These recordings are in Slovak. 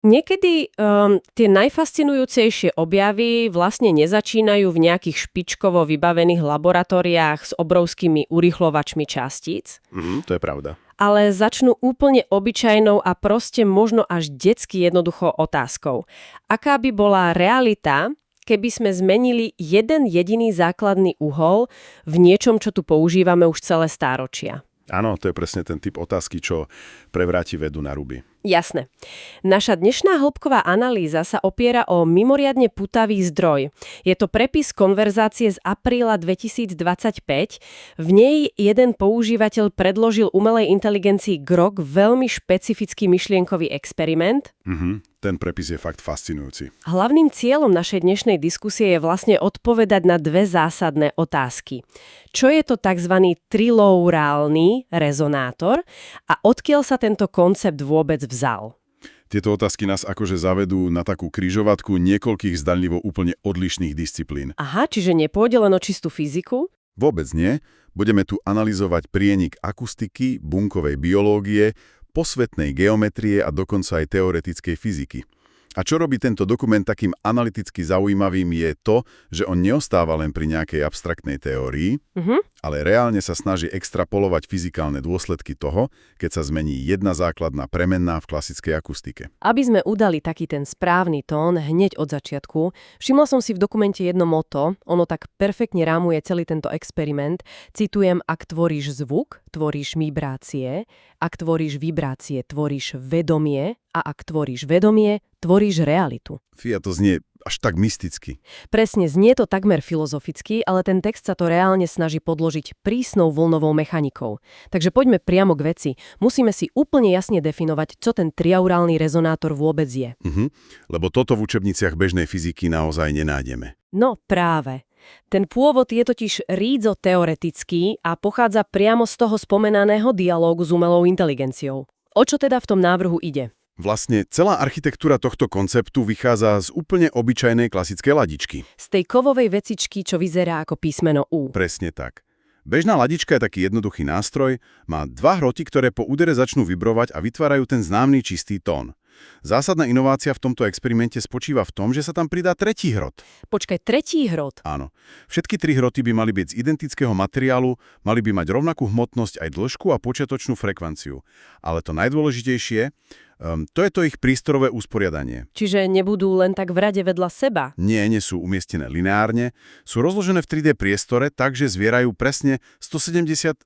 Niekedy tie najfascinujúcejšie objavy vlastne nezačínajú v nejakých špičkovo vybavených laboratóriách s obrovskými urýchlovačmi častíc, To je pravda. ale začnú úplne obyčajnou a proste možno až detsky jednoduchou otázkou. Aká by bola realita, keby sme zmenili jeden jediný základný uhol v niečom, čo tu používame už celé stáročia? Áno, to je presne ten typ otázky, čo prevráti vedu na ruby. Jasné. Naša dnešná hĺbková analýza sa opiera o mimoriadne pútavý zdroj. Je to prepis konverzácie z apríla 2025. V nej jeden používateľ predložil umelej inteligencii Grok veľmi špecifický myšlienkový experiment. Ten prepis je fakt fascinujúci. Hlavným cieľom našej dnešnej diskusie je vlastne odpovedať na dve zásadné otázky. Čo je to tzv. Trilaurálny rezonátor a odkiaľ sa tento koncept vôbec vzal? Tieto otázky nás akože zavedú na takú križovatku niekoľkých zdaňlivo úplne odlišných disciplín. Aha, čiže nepôjde len o čistú fyziku? Vôbec nie. Budeme tu analyzovať prienik akustiky, bunkovej biológie, posvetnej geometrie a dokonca aj teoretickej fyziky. A čo robí tento dokument takým analyticky zaujímavým je to, že on neostáva len pri nejakej abstraktnej teórii, ale reálne sa snaží extrapolovať fyzikálne dôsledky toho, keď sa zmení jedna základná premenná v klasickej akustike. Aby sme udali taký ten správny tón hneď od začiatku, všimla som si v dokumente jedno motto, ono tak perfektne rámuje celý tento experiment. Citujem, ak tvoríš zvuk, tvoríš vibrácie, ak tvoríš vibrácie, tvoríš vedomie a ak tvoríš vedomie, tvoríš realitu. Fia, to znie až tak mysticky. Presne, znie to takmer filozoficky, ale ten text sa to reálne snaží podložiť prísnou vlnovou mechanikou. Takže poďme priamo k veci. Musíme si úplne jasne definovať, čo ten triaurálny rezonátor vôbec je. Lebo toto v učebniciach bežnej fyziky naozaj nenájdeme. No práve. Ten pôvod je totiž rídzo teoretický a pochádza priamo z toho spomenaného dialógu s umelou inteligenciou. O čo teda v tom návrhu ide? Vlastne celá architektúra tohto konceptu vychádza z úplne obyčajnej klasickej ladičky. Z tej kovovej vecičky, čo vyzerá ako písmeno U. Presne tak. Bežná ladička je taký jednoduchý nástroj, má dva hroty, ktoré po údere začnú vibrovať a vytvárajú ten známy čistý tón. Zásadná inovácia v tomto experimente spočíva v tom, že sa tam pridá tretí hrot. Počkaj, tretí hrot? Áno. Všetky tri hroty by mali byť z identického materiálu, mali by mať rovnakú hmotnosť aj dĺžku a počiatočnú frekvenciu. Ale to najdôležitejšie, to je to ich prístrojové usporiadanie. Čiže nebudú len tak v rade vedľa seba? Nie sú umiestnené lineárne, sú rozložené v 3D priestore, takže zvierajú presne 120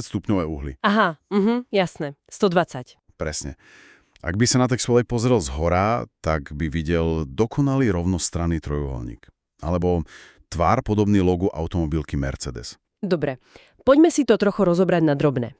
stupňové uhly. Aha, jasné, 120. Presne. Ak by sa na text pozrel zhora, tak by videl dokonalý rovnostranný trojuholník. Alebo tvár podobný logu automobilky Mercedes. Dobre, poďme si to trochu rozobrať na drobné.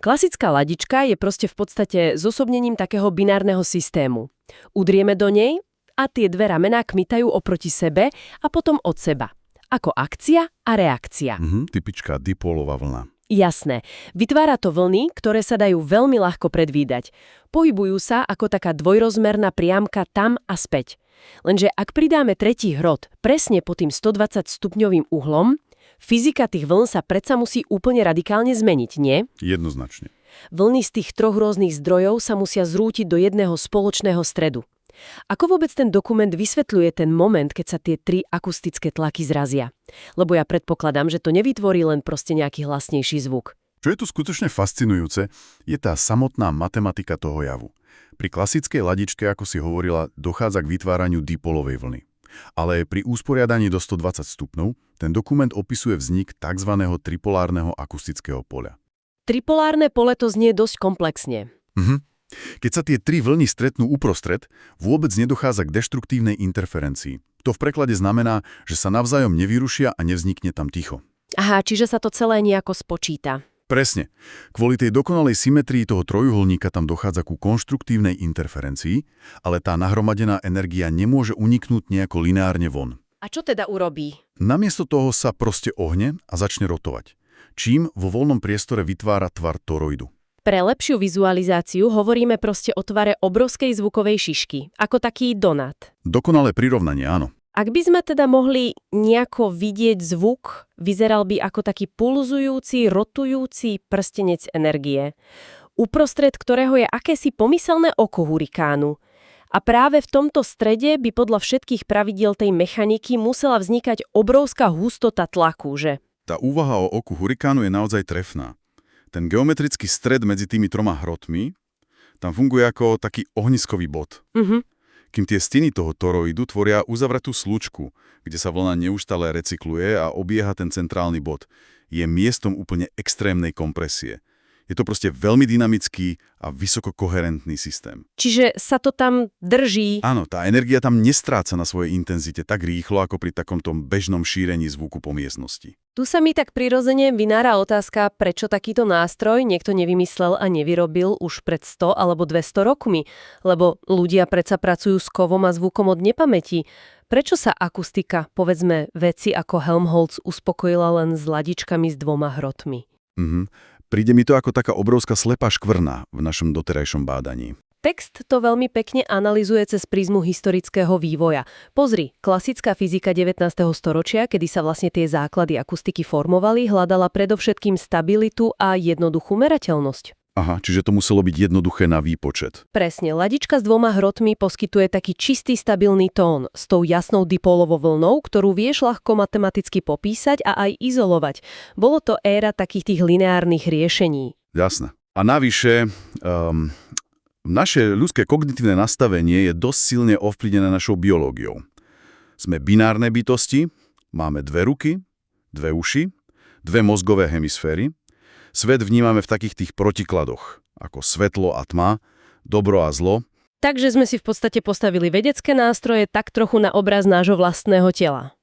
Klasická ladička je proste v podstate zosobnením takého binárneho systému. Udrieme do nej a tie dve ramená kmitajú oproti sebe a potom od seba. Ako akcia a reakcia. Typičká dipólová vlna. Jasné. Vytvára to vlny, ktoré sa dajú veľmi ľahko predvídať. Pohybujú sa ako taká dvojrozmerná priamka tam a späť. Lenže ak pridáme tretí hrot presne pod tým 120 stupňovým uhlom, fyzika tých vln sa predsa musí úplne radikálne zmeniť, nie? Jednoznačne. Vlny z tých troch rôznych zdrojov sa musia zrútiť do jedného spoločného stredu. Ako vôbec ten dokument vysvetľuje ten moment, keď sa tie tri akustické tlaky zrazia? Lebo ja predpokladám, že to nevytvorí len proste nejaký hlasnejší zvuk. Čo je tu skutočne fascinujúce, je tá samotná matematika toho javu. Pri klasickej ladičke, ako si hovorila, dochádza k vytváraniu dipolovej vlny. Ale pri usporiadaní do 120 stupňov ten dokument opisuje vznik tzv. Tripolárneho akustického poľa. Tripolárne pole to znie dosť komplexne. Keď sa tie tri vlny stretnú uprostred, vôbec nedochádza k deštruktívnej interferencii. To v preklade znamená, že sa navzájom nevyrušia a nevznikne tam ticho. Aha, čiže sa to celé nejako spočíta. Presne. Kvôli tej dokonalej symetrii toho trojuholníka tam dochádza ku konštruktívnej interferencii, ale tá nahromadená energia nemôže uniknúť nejako lineárne von. A čo teda urobí? Namiesto toho sa proste ohne a začne rotovať, čím vo voľnom priestore vytvára tvar toroidu. Pre lepšiu vizualizáciu hovoríme proste o tvare obrovskej zvukovej šišky, ako taký donát. Dokonalé prirovnanie, áno. Ak by sme teda mohli nejako vidieť zvuk, vyzeral by ako taký pulzujúci, rotujúci prstenec energie. uprostred ktorého je akési pomyselné oko hurikánu. A práve v tomto strede by podľa všetkých pravidiel tej mechaniky musela vznikať obrovská hustota tlaku, že? Tá úvaha o oku hurikánu je naozaj trefná. Ten geometrický stred medzi tými troma hrotmi tam funguje ako taký ohniskový bod. Kým tie steny toho toroidu tvoria uzavretú slučku, kde sa vlna neustále recykluje a obieha ten centrálny bod. Je miestom úplne extrémnej kompresie. Je to proste veľmi dynamický a vysokokoherentný systém. Čiže sa to tam drží. Áno, tá energia tam nestráca na svojej intenzite tak rýchlo, ako pri takomto bežnom šírení zvuku po miestnosti. Tu sa mi tak prirodzene vynára otázka, prečo takýto nástroj niekto nevymyslel a nevyrobil už pred 100 alebo 200 rokmi, lebo ľudia predsa pracujú s kovom a zvukom od nepamäti. Prečo sa akustika, povedzme veci ako Helmholtz, uspokojila len s ladičkami s 2 hrotmi? Príde mi to ako taká obrovská slepá škvrna v našom doterajšom bádaní. Text to veľmi pekne analyzuje cez prízmu historického vývoja. Pozri, klasická fyzika 19. storočia, kedy sa vlastne tie základy akustiky formovali, hľadala predovšetkým stabilitu a jednoduchú merateľnosť. Aha, čiže to muselo byť jednoduché na výpočet. Presne, ladička s 2 hrotmi poskytuje taký čistý stabilný tón s tou jasnou dipolovou vlnou, ktorú vieš ľahko matematicky popísať a aj izolovať. Bolo to éra takých tých lineárnych riešení. Jasné. A navyše, naše ľudské kognitívne nastavenie je dosť silne ovplyvnené našou biológiou. Sme binárne bytosti, máme 2 ruky, 2 uši, 2 mozgové hemisféry. Svet vnímame v takých tých protikladoch, ako svetlo a tma, dobro a zlo. Takže sme si v podstate postavili vedecké nástroje tak trochu na obraz nášho vlastného tela.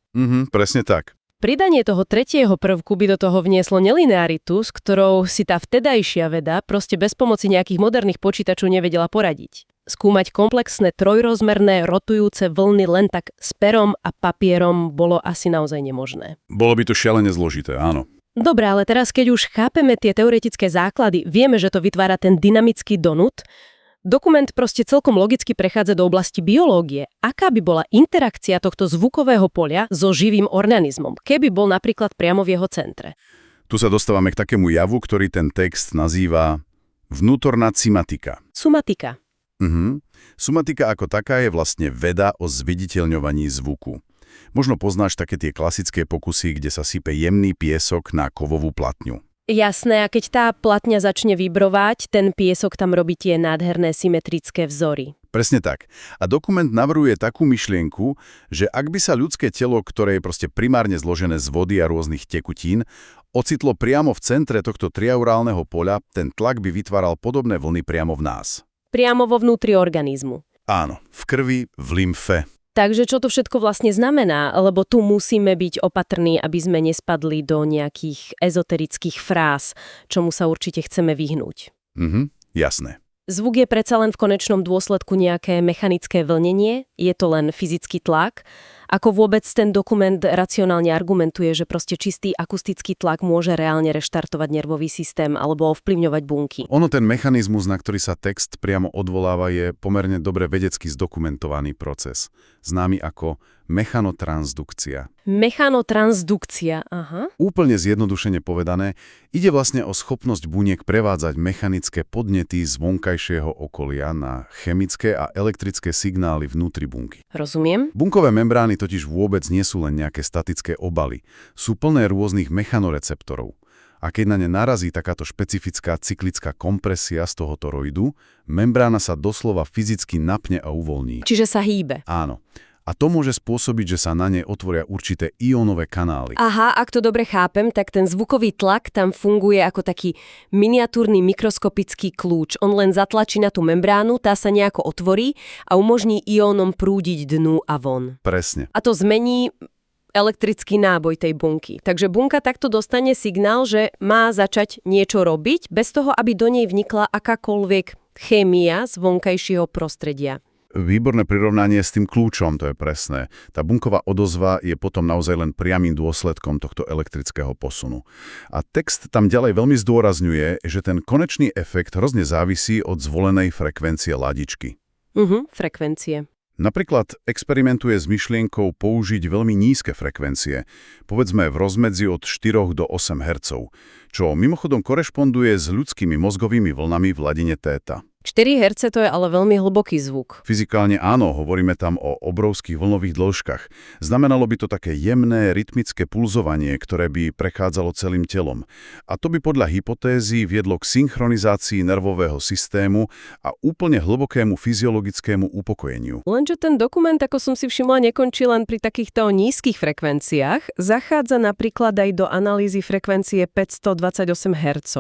Presne tak. Pridanie toho tretieho prvku by do toho vnieslo nelinearitu, s ktorou si tá vtedajšia veda proste bez pomoci nejakých moderných počítačov nevedela poradiť. Skúmať komplexné trojrozmerné rotujúce vlny len tak s perom a papierom bolo asi naozaj nemožné. Bolo by to šialene zložité, áno. Dobre, ale teraz, keď už chápeme tie teoretické základy, vieme, že to vytvára ten dynamický donut, dokument proste celkom logicky prechádza do oblasti biológie. Aká by bola interakcia tohto zvukového poľa so živým organizmom, keby bol napríklad priamo v jeho centre? Tu sa dostávame k takému javu, ktorý ten text nazýva vnútorná cymatika. Sumatika. Sumatika ako taká je vlastne veda o zviditeľňovaní zvuku. Možno poznáš také tie klasické pokusy, kde sa sype jemný piesok na kovovú platňu. Jasné, a keď tá platňa začne vibrovať, ten piesok tam robí tie nádherné symetrické vzory. Presne tak. A dokument navrhuje takú myšlienku, že ak by sa ľudské telo, ktoré je proste primárne zložené z vody a rôznych tekutín, ocitlo priamo v centre tohto triaurálneho poľa, ten tlak by vytváral podobné vlny priamo v nás. Priamo vo vnútri organizmu. Áno, v krvi, v lymfe. Takže čo to všetko vlastne znamená? Lebo tu musíme byť opatrní, aby sme nespadli do nejakých ezoterických fráz, čomu sa určite chceme vyhnúť. Jasné. Zvuk je predsa len v konečnom dôsledku nejaké mechanické vlnenie, je to len fyzický tlak. Ako vôbec ten dokument racionálne argumentuje, že proste čistý akustický tlak môže reálne reštartovať nervový systém alebo ovplyvňovať bunky. Ono ten mechanizmus, na ktorý sa text priamo odvoláva, je pomerne dobre vedecky zdokumentovaný proces, známy ako mechanotransdukcia. Mechanotransdukcia, aha. Úplne zjednodušene povedané, ide vlastne o schopnosť buniek prevádzať mechanické podnety z vonkajšieho okolia na chemické a elektrické signály vnútri bunky. Rozumiem. Bunkové membrány totiž vôbec nie sú len nejaké statické obaly. Sú plné rôznych mechanoreceptorov. A keď na ne narazí takáto špecifická cyklická kompresia z toho toroidu, membrána sa doslova fyzicky napne a uvoľní. Čiže sa hýbe. Áno. A to môže spôsobiť, že sa na nej otvoria určité ionové kanály. Aha, ak to dobre chápem, tak ten zvukový tlak tam funguje ako taký miniatúrny mikroskopický kľúč. On len zatlačí na tú membránu, tá sa nejako otvorí a umožní iónom prúdiť dnu a von. Presne. A to zmení elektrický náboj tej bunky. Takže bunka takto dostane signál, že má začať niečo robiť, bez toho, aby do nej vnikla akákoľvek chémia z vonkajšieho prostredia. Výborné prirovnanie s tým kľúčom, to je presné. Tá bunková odozva je potom naozaj len priamym dôsledkom tohto elektrického posunu. A text tam ďalej veľmi zdôrazňuje, že ten konečný efekt hrozne závisí od zvolenej frekvencie ladičky. Frekvencie. Napríklad experimentuje s myšlienkou použiť veľmi nízke frekvencie, povedzme v rozmedzi od 4 do 8 Hz, čo mimochodom korešponduje s ľudskými mozgovými vlnami v hladine téta. 4 Hz to je ale veľmi hlboký zvuk. Fyzikálne áno, hovoríme tam o obrovských vlnových dĺžkach. Znamenalo by to také jemné, rytmické pulzovanie, ktoré by prechádzalo celým telom. A to by podľa hypotézy viedlo k synchronizácii nervového systému a úplne hlbokému fyziologickému upokojeniu. Lenže ten dokument, ako som si všimla, nekončí len pri takýchto nízkych frekvenciách. Zachádza napríklad aj do analýzy frekvencie 528 Hz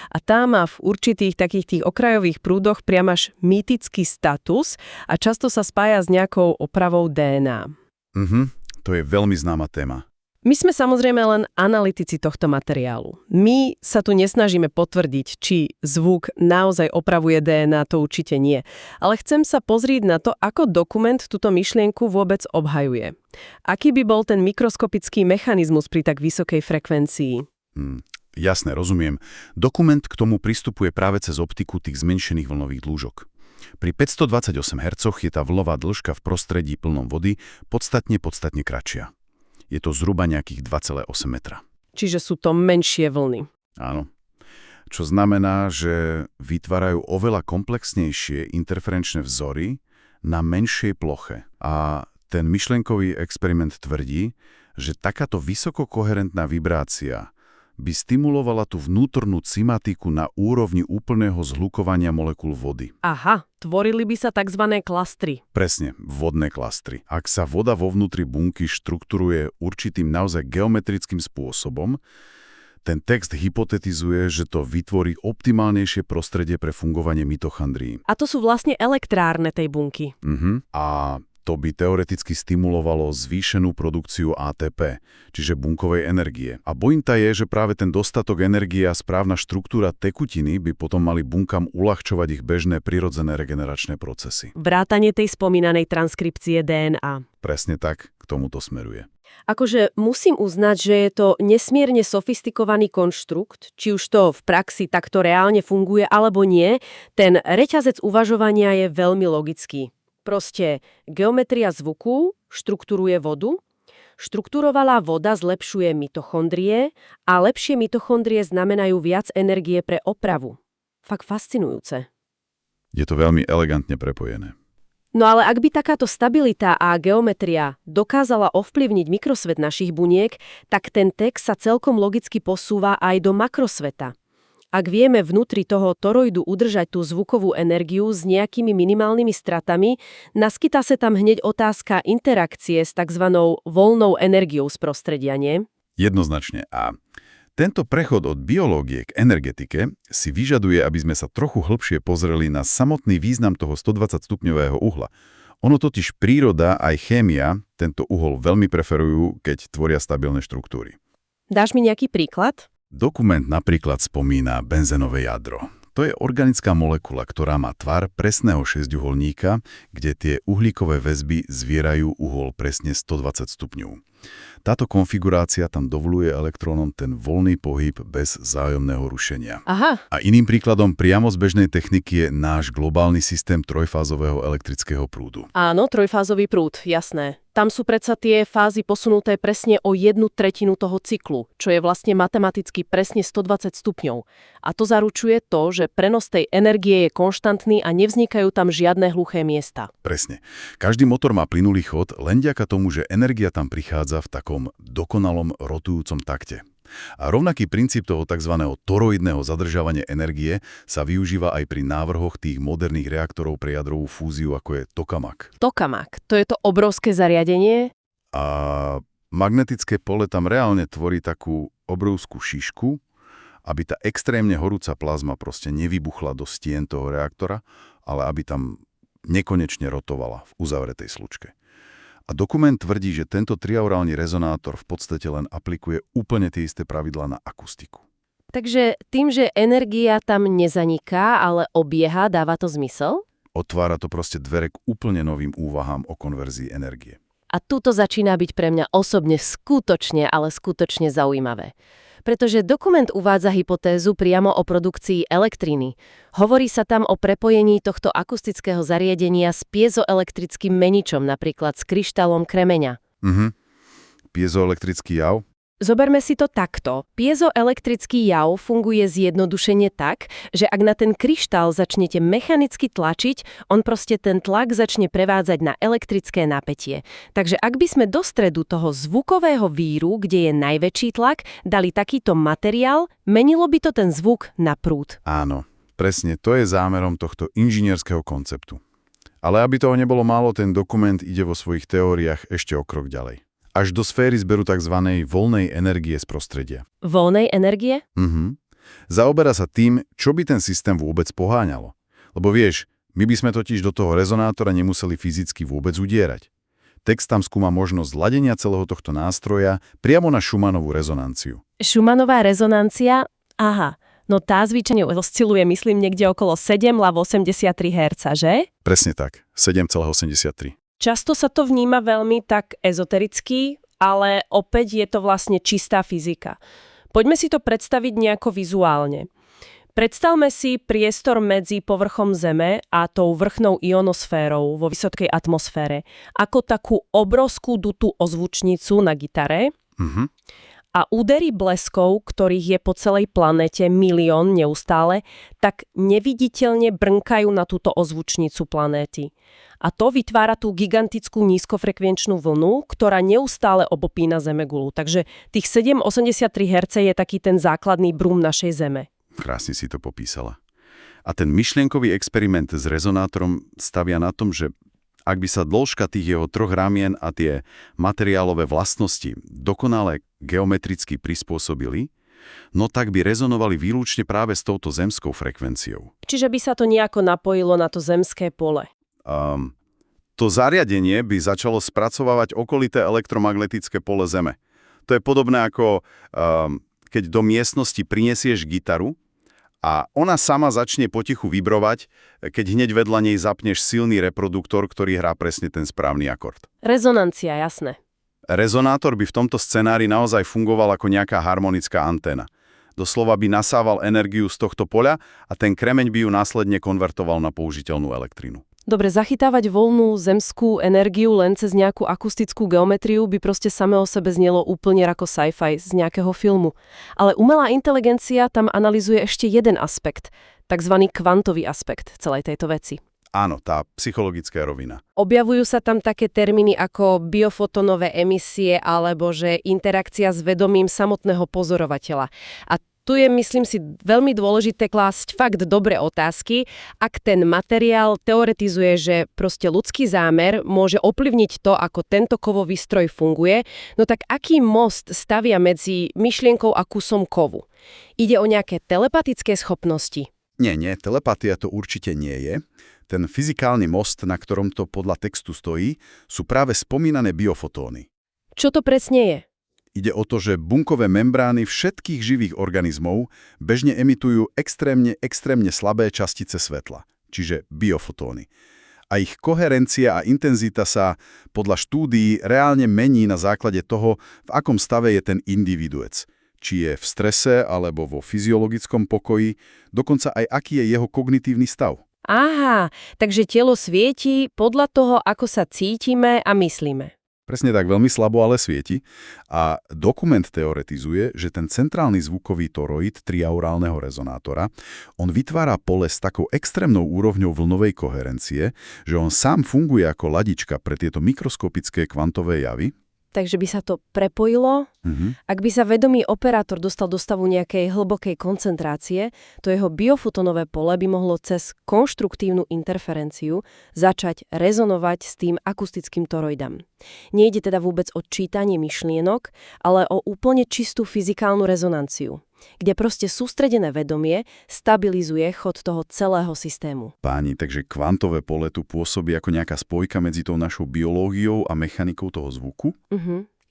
a tá má v určitých takých tých okrajových prúdoch priam až mýtický status a často sa spája s nejakou opravou DNA. To je veľmi známa téma. My sme samozrejme len analytici tohto materiálu. My sa tu nesnažíme potvrdiť, či zvuk naozaj opravuje DNA, to určite nie. Ale chcem sa pozrieť na to, ako dokument túto myšlienku vôbec obhajuje. Aký by bol ten mikroskopický mechanizmus pri tak vysokej frekvencii? Jasné, rozumiem. Dokument k tomu pristupuje práve cez optiku tých zmenšených vlnových dĺžok. Pri 528 Hz je tá vlnová dĺžka v prostredí plnom vody podstatne kratšia. Je to zhruba nejakých 2,8 metra. Čiže sú to menšie vlny. Áno. Čo znamená, že vytvárajú oveľa komplexnejšie interferenčné vzory na menšej ploche. A ten myšlienkový experiment tvrdí, že takáto vysokokoherentná vibrácia by stimulovala tú vnútornú cymatiku na úrovni úplného zhlukovania molekúl vody. Aha, tvorili by sa tzv. Klastry. Presne, vodné klastry. Ak sa voda vo vnútri bunky štrukturuje určitým naozaj geometrickým spôsobom, ten text hypotetizuje, že to vytvorí optimálnejšie prostredie pre fungovanie mitochondrií. A to sú vlastne elektrárne tej bunky. A to by teoreticky stimulovalo zvýšenú produkciu ATP, čiže bunkovej energie. A pointa je, že práve ten dostatok energie a správna štruktúra tekutiny by potom mali bunkám uľahčovať ich bežné prirodzené regeneračné procesy. Vrátanie tej spomínanej transkripcie DNA. Presne tak, k tomuto smeruje. Akože musím uznať, že je to nesmierne sofistikovaný konštrukt, či už to v praxi takto reálne funguje alebo nie, ten reťazec uvažovania je veľmi logický. Proste geometria zvuku štruktúruje vodu, štrukturovaná voda zlepšuje mitochondrie a lepšie mitochondrie znamenajú viac energie pre opravu. Fakt fascinujúce. Je to veľmi elegantne prepojené. No ale ak by takáto stabilita a geometria dokázala ovplyvniť mikrosvet našich buniek, tak ten text sa celkom logicky posúva aj do makrosveta. Ak vieme vnútri toho toroidu udržať tú zvukovú energiu s nejakými minimálnymi stratami, naskytá sa tam hneď otázka interakcie s tzv. Voľnou energiou z prostredia, nie? Jednoznačne. A tento prechod od biológie k energetike si vyžaduje, aby sme sa trochu hlbšie pozreli na samotný význam toho 120-stupňového uhla. Ono totiž príroda aj chémia tento uhol veľmi preferujú, keď tvoria stabilné štruktúry. Dáš mi nejaký príklad? Dokument napríklad spomína benzénové jadro. To je organická molekula, ktorá má tvar presného šesťuholníka, kde tie uhlíkové väzby zvierajú uhol presne 120 stupňov. Táto konfigurácia tam dovoluje elektrónom ten voľný pohyb bez vzájomného rušenia. Aha. A iným príkladom priamo z bežnej techniky je náš globálny systém trojfázového elektrického prúdu. Áno, trojfázový prúd, jasné. Tam sú predsa tie fázy posunuté presne o 1/3 toho cyklu, čo je vlastne matematicky presne 120 stupňov. A to zaručuje to, že prenos tej energie je konštantný a nevznikajú tam žiadne hluché miesta. Presne. Každý motor má plynulý chod len vďaka tomu, že energia tam prichádza v takom dokonalom rotujúcom takte. A rovnaký princíp toho tzv. Toroidného zadržávania energie sa využíva aj pri návrhoch tých moderných reaktorov pre jadrovú fúziu, ako je tokamak. Tokamak, to je to obrovské zariadenie? A magnetické pole tam reálne tvorí takú obrovskú šišku, aby tá extrémne horúca plazma proste nevybuchla do stien toho reaktora, ale aby tam nekonečne rotovala v uzavretej slučke. A dokument tvrdí, že tento triaurálny rezonátor v podstate len aplikuje úplne tie isté pravidlá na akustiku. Takže tým, že energia tam nezaniká, ale obieha, dáva to zmysel? Otvára to proste dvere k úplne novým úvahám o konverzii energie. A tuto začína byť pre mňa osobne skutočne, ale skutočne zaujímavé. pretože dokument uvádza hypotézu priamo o produkcii elektriny. Hovorí sa tam o prepojení tohto akustického zariadenia s piezoelektrickým meničom, napríklad s kryštálom kremeňa. Piezoelektrický jav? Zoberme si to takto. Piezoelektrický jav funguje zjednodušene tak, že ak na ten kryštál začnete mechanicky tlačiť, on proste ten tlak začne prevádzať na elektrické napätie. Takže ak by sme do stredu toho zvukového víru, kde je najväčší tlak, dali takýto materiál, menilo by to ten zvuk na prúd. Áno, presne to je zámerom tohto inžinierského konceptu. Ale aby toho nebolo málo, ten dokument ide vo svojich teóriách ešte o krok ďalej. Až do sféry zberu tzv. Voľnej energie z prostredia. Voľnej energie? Zaoberá sa tým, čo by ten systém vôbec poháňalo. Lebo vieš, my by sme totiž do toho rezonátora nemuseli fyzicky vôbec udierať. Text tam skúma možnosť zladenia celého tohto nástroja priamo na Schumannovú rezonanciu. Schumannová rezonancia? Aha, no tá zvyčajne osciluje, myslím, niekde okolo 7,83 Hz, že? Presne tak, 7,83. Často sa to vníma veľmi tak ezotericky, ale opäť je to vlastne čistá fyzika. Poďme si to predstaviť nejako vizuálne. Predstavme si priestor medzi povrchom Zeme a tou vrchnou ionosférou vo vysokej atmosfére ako takú obrovskú dutú ozvučnicu na gitare. A údery bleskov, ktorých je po celej planéte milión neustále, tak neviditeľne brnkajú na túto ozvučnicu planéty. A to vytvára tú gigantickú nízkofrekvenčnú vlnu, ktorá neustále obopína Zemegulu. Takže tých 7,83 Hz je taký ten základný brum našej Zeme. Krásne si to popísala. A ten myšlienkový experiment s rezonátorom stavia na tom, že ak by sa dĺžka tých jeho troch ramien a tie materiálové vlastnosti dokonale geometricky prispôsobili, no tak by rezonovali výlučne práve s touto zemskou frekvenciou. Čiže by sa to nejako napojilo na to zemské pole. To zariadenie by začalo spracovávať okolité elektromagnetické pole Zeme. To je podobné ako keď do miestnosti prinesieš gitaru a ona sama začne potichu vibrovať, keď hneď vedľa nej zapneš silný reproduktor, ktorý hrá presne ten správny akord. Rezonancia, jasné. Rezonátor by v tomto scenári naozaj fungoval ako nejaká harmonická anténa. Doslova by nasával energiu z tohto poľa a ten kremeň by ju následne konvertoval na použiteľnú elektrinu. Dobre, zachytávať voľnú zemskú energiu len cez nejakú akustickú geometriu by proste samé o sebe znelo úplne ako sci-fi z nejakého filmu. Ale umelá inteligencia tam analyzuje ešte jeden aspekt, takzvaný kvantový aspekt celej tejto veci. Áno, tá psychologická rovina. Objavujú sa tam také termíny ako biofotonové emisie alebo že interakcia s vedomím samotného pozorovateľa. A tu je, myslím si, veľmi dôležité klásť fakt dobré otázky, ak ten materiál teoretizuje, že proste ľudský zámer môže ovplyvniť to, ako tento kovový stroj funguje, no tak aký most stavia medzi myšlienkou a kusom kovu? Ide o nejaké telepatické schopnosti? Nie, telepatia to určite nie je. Ten fyzikálny most, na ktorom to podľa textu stojí, sú práve spomínané biofotóny. Čo to presne je? Ide o to, že bunkové membrány všetkých živých organizmov bežne emitujú extrémne slabé častice svetla, čiže biofotóny. A ich koherencia a intenzita sa podľa štúdií reálne mení na základe toho, v akom stave je ten individuec. Či je v strese alebo vo fyziologickom pokoji, dokonca aj aký je jeho kognitívny stav. Aha, takže telo svieti podľa toho, ako sa cítime a myslíme. Presne tak, veľmi slabo, ale svieti. A dokument teoretizuje, že ten centrálny zvukový toroid triaurálneho rezonátora, on vytvára pole s takou extrémnou úrovňou vlnovej koherencie, že on sám funguje ako ladička pre tieto mikroskopické kvantové javy. Takže by sa to prepojilo. Ak by sa vedomý operátor dostal do stavu nejakej hlbokej koncentrácie, to jeho biofotonové pole by mohlo cez konštruktívnu interferenciu začať rezonovať s tým akustickým toroidom. Nejde teda vôbec o čítanie myšlienok, ale o úplne čistú fyzikálnu rezonanciu, kde proste sústredené vedomie stabilizuje chod toho celého systému. Páni, takže kvantové pole tu pôsobí ako nejaká spojka medzi tou našou biológiou a mechanikou toho zvuku?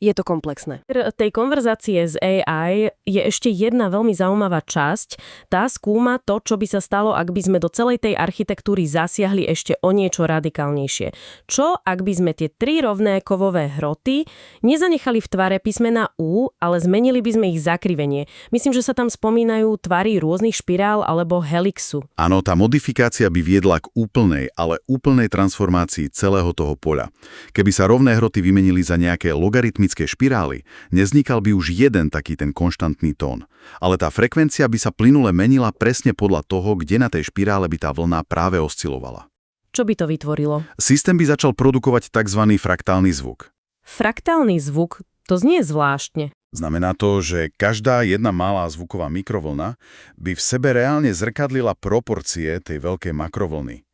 Je to komplexné. Tej konverzácie z AI je ešte jedna veľmi zaujímavá časť. Tá skúma to, čo by sa stalo, ak by sme do celej tej architektúry zasiahli ešte o niečo radikálnejšie. Čo, ak by sme tie 3 rovné kovové hroty nezanechali v tvare písmena U, ale zmenili by sme ich zakrivenie. Myslím, že sa tam spomínajú tvary rôznych špirál alebo helixu. Áno, tá modifikácia by viedla k úplnej transformácii celého toho poľa. Keby sa rovné hroty vymenili za nejaké logaritmické špirály, nevznikal by už jeden taký ten konštantný tón. Ale tá frekvencia by sa plynule menila presne podľa toho, kde na tej špirále by tá vlna práve oscilovala. Čo by to vytvorilo? Systém by začal produkovať tzv. Fraktálny zvuk. Fraktálny zvuk? To znie zvláštne. Znamená to, že každá jedna malá zvuková mikrovlna by v sebe reálne zrkadlila proporcie tej veľkej makrovlny.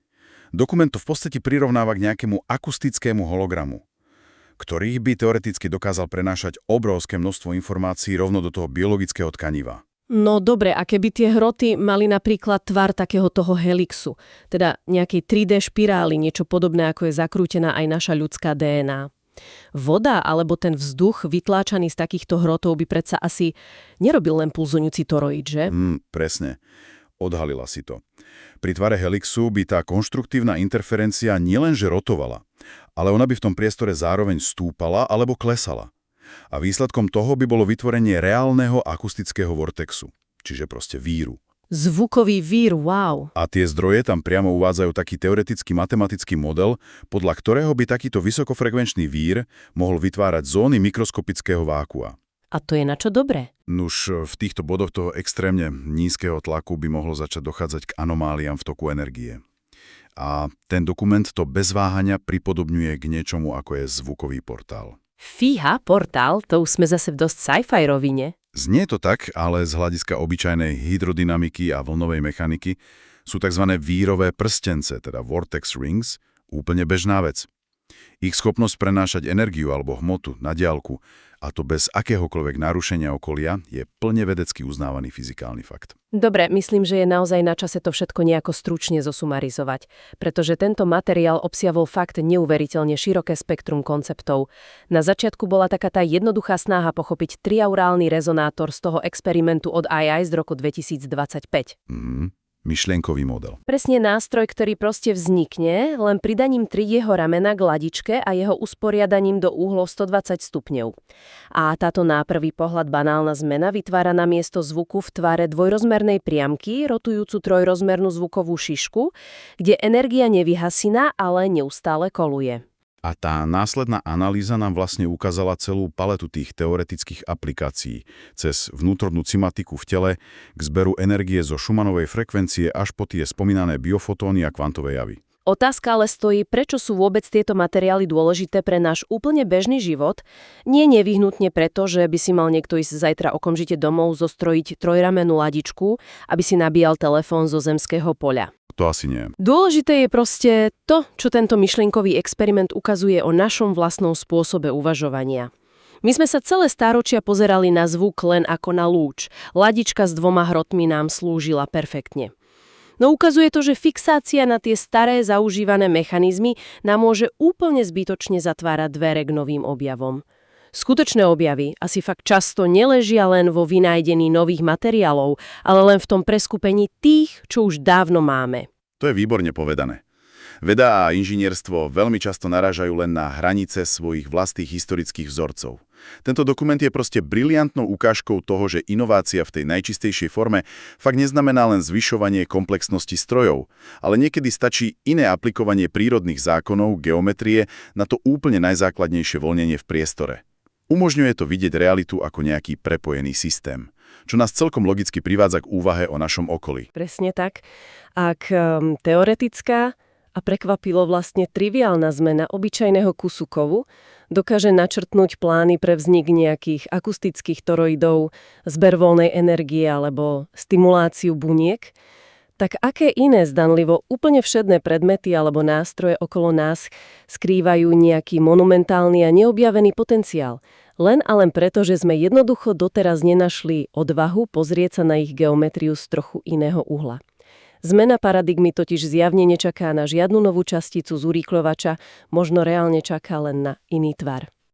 Dokument to v podstate prirovnáva k nejakému akustickému hologramu, ktorý by teoreticky dokázal prenášať obrovské množstvo informácií rovno do toho biologického tkaniva. No dobre, a keby tie hroty mali napríklad tvar takého toho helixu, teda nejakej 3D špirály, niečo podobné ako je zakrútená aj naša ľudská DNA. Voda alebo ten vzduch vytláčaný z takýchto hrotov by predsa asi nerobil len pulzujúci toroid, že? Presne. Odhalila si to. Pri tvare helixu by tá konštruktívna interferencia nielenže rotovala, ale ona by v tom priestore zároveň stúpala alebo klesala. A výsledkom toho by bolo vytvorenie reálneho akustického vortexu, čiže proste víru. Zvukový vír, wow. A tie zdroje tam priamo uvádzajú taký teoretický matematický model, podľa ktorého by takýto vysokofrekvenčný vír mohol vytvárať zóny mikroskopického vákua. A to je na čo dobré? Nuž, v týchto bodoch toho extrémne nízkeho tlaku by mohlo začať dochádzať k anomáliám v toku energie. A ten dokument to bez váhania pripodobňuje k niečomu, ako je zvukový portál. Fíha, portál, to už sme zase v dosť sci-fi rovine. Znie to tak, ale z hľadiska obyčajnej hydrodynamiky a vlnovej mechaniky sú tzv. Vírové prstence, teda vortex rings, úplne bežná vec. Ich schopnosť prenášať energiu alebo hmotu na diaľku, a to bez akéhokoľvek narušenia okolia, je plne vedecky uznávaný fyzikálny fakt. Dobre, myslím, že je naozaj na čase to všetko nejako stručne zosumarizovať, pretože tento materiál obsiahol fakt neuveriteľne široké spektrum konceptov. Na začiatku bola taká tá jednoduchá snaha pochopiť triaurálny rezonátor z toho experimentu od AI z roku 2025. Myšlienkový model. Presne nástroj, ktorý proste vznikne len pridaním tridieho ramena k ladičke a jeho usporiadaním do úhlov 120 stupňov. A táto na prvý pohľad banálna zmena vytvára namiesto zvuku v tvare dvojrozmernej priamky rotujúcu trojrozmernú zvukovú šišku, kde energia nevyhasína, ale neustále koluje. A tá následná analýza nám vlastne ukázala celú paletu tých teoretických aplikácií, cez vnútornú cymatiku v tele, k zberu energie zo Schumannovej frekvencie až po tie spomínané biofotóny a kvantové javy. Otázka ale stojí, prečo sú vôbec tieto materiály dôležité pre náš úplne bežný život? Nie nevyhnutne preto, že by si mal niekto ísť zajtra okamžite domov zostrojiť trojramenú ladičku, aby si nabíjal telefón zo zemského poľa. To asi nie. Dôležité je proste to, čo tento myšlienkový experiment ukazuje o našom vlastnom spôsobe uvažovania. My sme sa celé stáročia pozerali na zvuk len ako na lúč. Ladička s 2 hrotmi nám slúžila perfektne. No ukazuje to, že fixácia na tie staré zaužívané mechanizmy nám môže úplne zbytočne zatvárať dvere k novým objavom. Skutočné objavy asi fakt často neležia len vo vynájdení nových materiálov, ale len v tom preskupení tých, čo už dávno máme. To je výborne povedané. Veda a inžinierstvo veľmi často narážajú len na hranice svojich vlastných historických vzorcov. Tento dokument je proste briliantnou ukážkou toho, že inovácia v tej najčistejšej forme fakt neznamená len zvyšovanie komplexnosti strojov, ale niekedy stačí iné aplikovanie prírodných zákonov, geometrie na to úplne najzákladnejšie voľnenie v priestore. Umožňuje to vidieť realitu ako nejaký prepojený systém, čo nás celkom logicky privádza k úvahe o našom okolí. Presne tak. Ak teoretická a prekvapilo vlastne triviálna zmena obyčajného kusu kovu dokáže načrtnúť plány pre vznik nejakých akustických toroidov, zber voľnej energie alebo stimuláciu buniek, tak aké iné zdanlivo úplne všedné predmety alebo nástroje okolo nás skrývajú nejaký monumentálny a neobjavený potenciál? Len a len preto, že sme jednoducho doteraz nenašli odvahu pozrieť sa na ich geometriu z trochu iného uhla. Zmena paradigmy totiž zjavne nečaká na žiadnu novú časticu z urýchľovača, možno reálne čaká len na iný tvar.